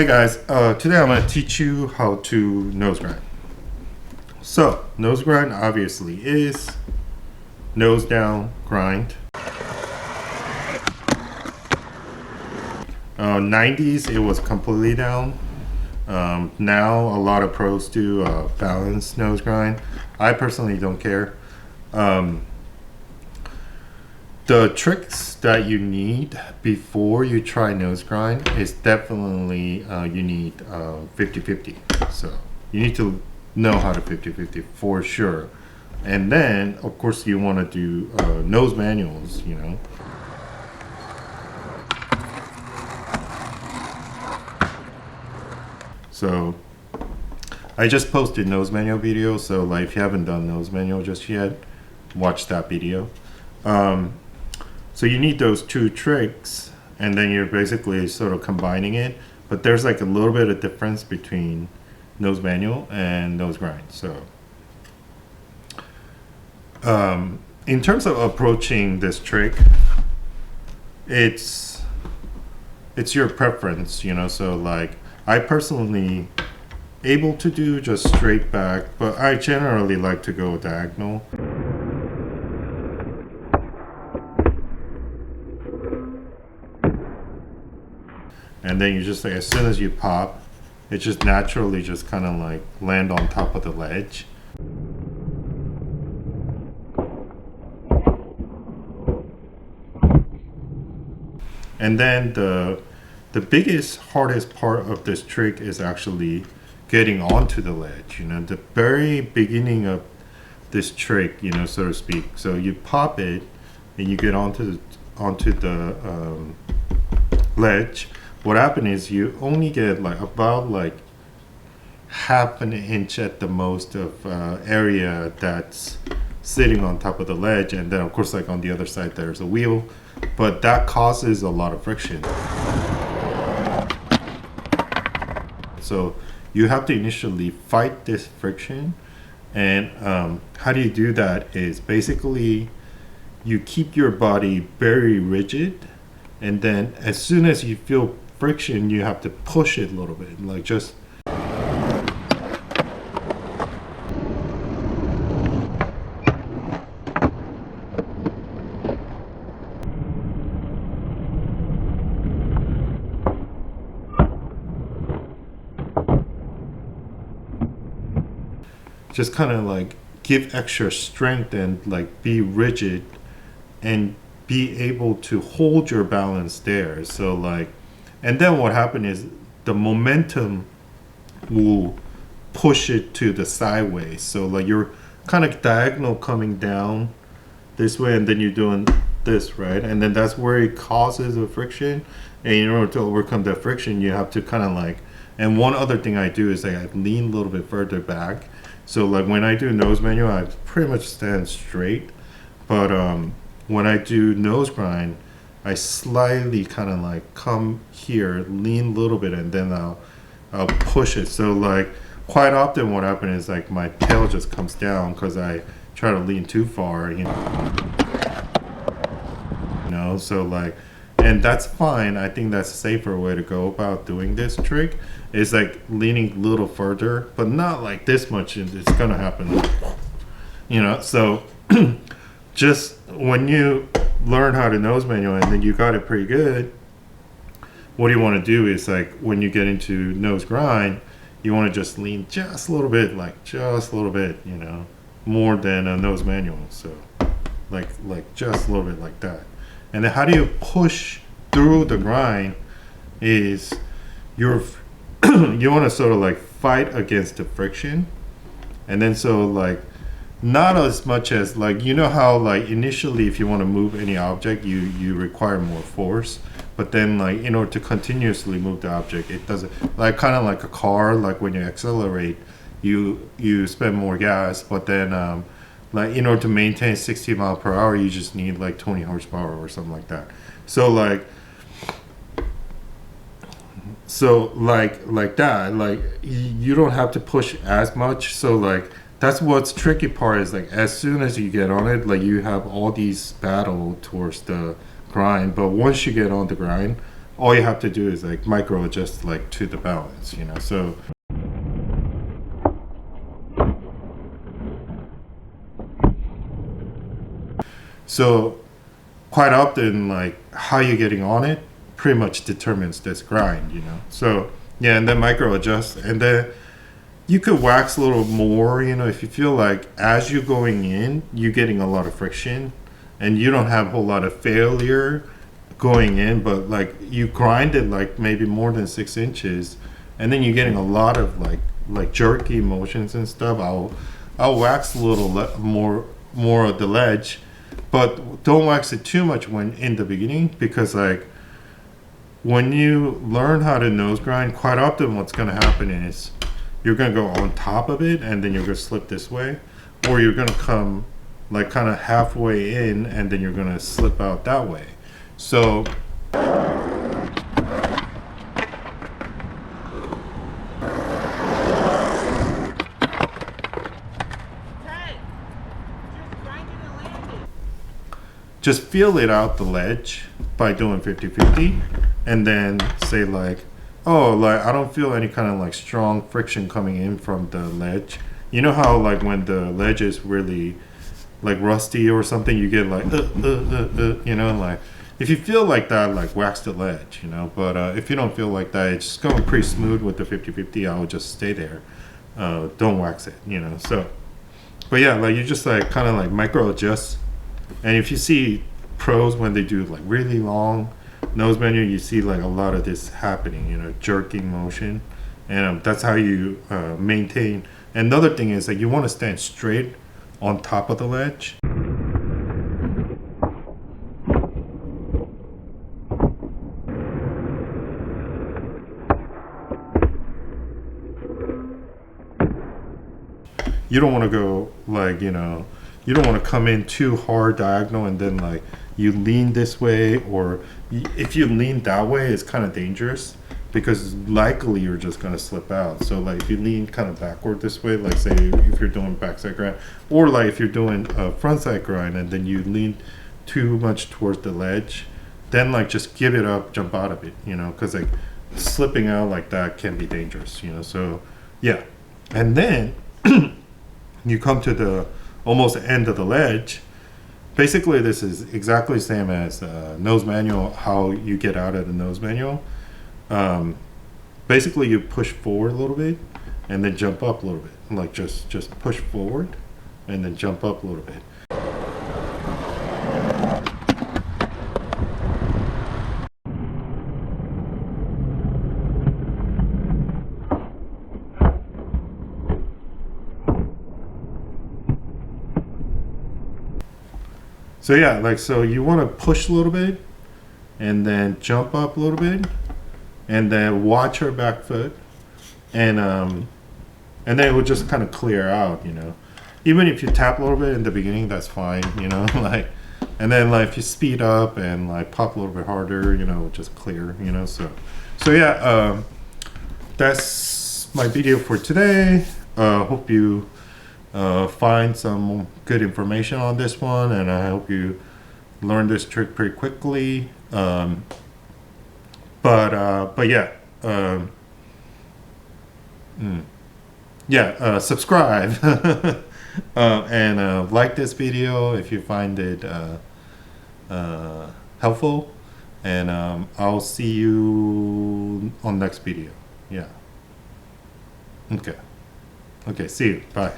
Hey guys, today I'm going to teach you how to nose grind. So, nose grind obviously is nose down grind. 90s it was completely down. Now a lot of pros do balanced nose grind. I personally don't care. The tricks that you need before you try nose grind is definitely you need 50-50. So you need to know how to 50-50 for sure. And then of course you want to do nose manuals, you know. So I just posted nose manual video, so like if you haven't done nose manual just yet, watch that video. So you need those two tricks, and then you're basically sort of combining it. But there's like a little bit of difference between nose manual and nose grind. So in terms of approaching this trick, it's your preference, you know. So like I personally able to do just straight back, but I generally like to go diagonal. And then you just like, as soon as you pop, it just naturally just kind of like land on top of the ledge. And then the biggest, hardest part of this trick is actually getting onto the ledge, you know, the very beginning of this trick, you know, so to speak. So you pop it and you get onto the ledge. What happened is you only get like about like half an inch at the most of area that's sitting on top of the ledge, and then of course like on the other side there's a wheel, but that causes a lot of friction. So you have to initially fight this friction, and how do you do that is basically you keep your body very rigid, and then as soon as you feel friction you have to push it a little bit, like just kind of like give extra strength and like be rigid and be able to hold your balance there. So like, and then what happened is the momentum will push it to the sideways. So like you're kind of diagonal coming down this way, and then you're doing this, right? And then that's where it causes a friction. And in order to overcome that friction, you have to kind of like, and one other thing I do is like I lean a little bit further back. So like when I do nose manual, I pretty much stand straight. But when I do nose grind, I slightly kind of like come here, lean a little bit, and then I'll push it. So like quite often what happens is like my tail just comes down because I try to lean too far, you know. So like, and that's fine. I think that's a safer way to go about doing this trick, is like leaning a little further, but not like this much. It's gonna happen, you know. So just when you learn how to nose manual and then you got it pretty good, what you want to do is like when you get into nose grind, you want to just lean just a little bit, like just a little bit, you know, more than a nose manual. So like just a little bit like that. And then how do you push through the grind is you want to sort of like fight against the friction. And then so like not as much as like, you know how like initially if you want to move any object you require more force, but then like in order to continuously move the object, it doesn't, like kind of like a car, like when you accelerate you spend more gas, but then like in order to maintain 60 miles per hour you just need like 20 horsepower or something like that. So like that, like you don't have to push as much. So like that's what's tricky part is like as soon as you get on it, like you have all these battle towards the grind, but once you get on the grind, all you have to do is like micro adjust like to the balance, you know. So quite often, like how you're getting on it pretty much determines this grind, you know. So yeah, and then micro adjust, and then you could wax a little more, you know, if you feel like as you're going in, you're getting a lot of friction, and you don't have a whole lot of failure going in, but like you grind it like maybe more than 6 inches, and then you're getting a lot of like jerky motions and stuff. I'll wax a little more of the ledge, but don't wax it too much when in the beginning, because like when you learn how to nose grind, quite often what's going to happen is you're going to go on top of it and then you're going to slip this way, or you're going to come like kind of halfway in and then you're going to slip out that way. So just feel it out the ledge by doing 50-50, and then say like, oh, like I don't feel any kind of like strong friction coming in from the ledge. You know how like when the ledge is really like rusty or something, you get like you know, like if you feel like that, like wax the ledge, you know. But if you don't feel like that, it's just going pretty smooth with the 50-50, I would just stay there. Don't wax it, you know. So but yeah, like you just like kind of like micro adjust. And if you see pros when they do like really long nose manual, you see like a lot of this happening, you know, jerking motion, and that's how you maintain. Another thing is that you want to stand straight on top of the ledge. You don't want to go like, you know, you don't want to come in too hard diagonal and then like you lean this way, or if you lean that way, it's kind of dangerous because likely you're just going to slip out. So like if you lean kind of backward this way, like say if you're doing backside grind, or like if you're doing a frontside grind and then you lean too much towards the ledge, then like just give it up, jump out of it, you know, because like slipping out like that can be dangerous, you know. So yeah, and then you come to the almost end of the ledge. Basically this is exactly the same as nose manual, how you get out of the nose manual. Basically you push forward a little bit and then jump up a little bit, like just push forward and then jump up a little bit. So yeah, like, so you want to push a little bit and then jump up a little bit and then watch her back foot, and then it will just kind of clear out, you know. Even if you tap a little bit in the beginning, that's fine, you know. Like, and then like if you speed up and like pop a little bit harder, you know, just clear, you know. So yeah, that's my video for today. Hope you find some good information on this one, and I hope you learn this trick pretty quickly. But yeah, subscribe and like this video if you find it helpful, and I'll see you on next video. Yeah. Okay, see you. Bye.